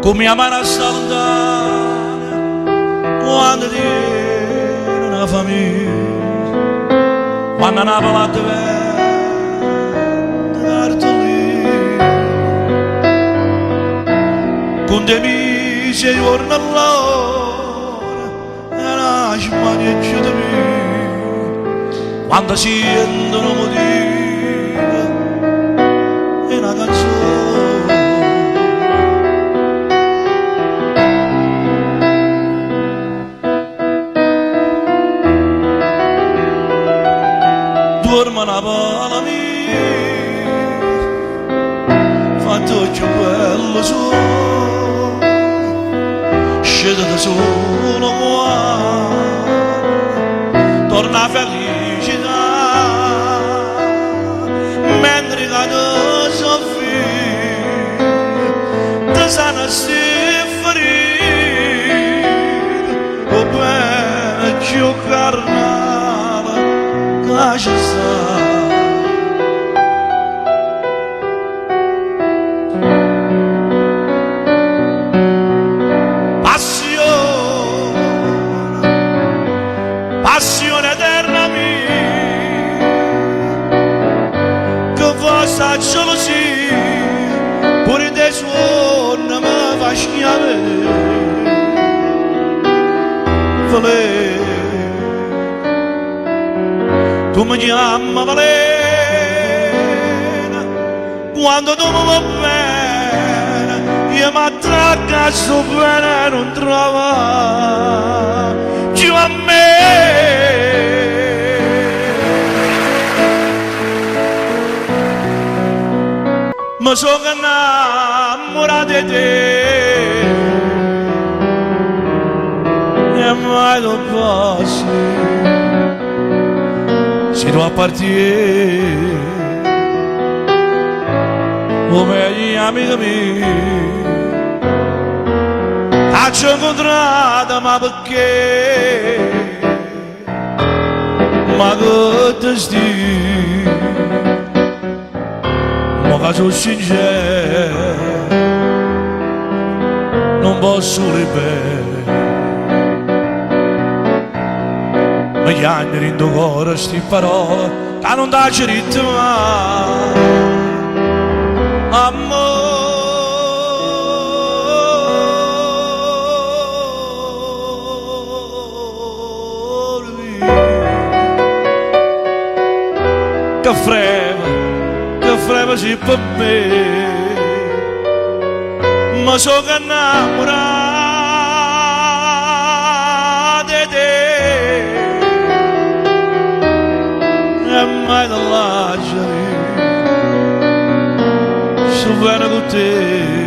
come amare a salutare quando tiene una famiglia, quando una palata verde cartolina, con dei amici e giorno all'ora e una smaneggia di me, quando si sentono motivi e una canzone. Dorma una pala mia, fatto più bello su, scende da solo qua, torna felicità, mentre cade soffrire, ti sanno si ferire, o bene più carnale, che ci sta. Passione eterna mia, che vostra gelosia, pure dei suoni mi fa schiavere, tu mi chiami Valena, quando tu mi va bene, io mi attracco sto bene non trova più a me. Ma sono innamorato di te e mai non passi se tu appartieni come gli amici miei. Ti ho incontrato ma perché? Ma che ti stii? Ma che sono sincero, non posso ripetere. Mi chiami in tuo cuore sti parole che non dà diritto mai. Amore, che frema sì per me, ma sono innamorato di te e mai da lasciare, sto bene con te.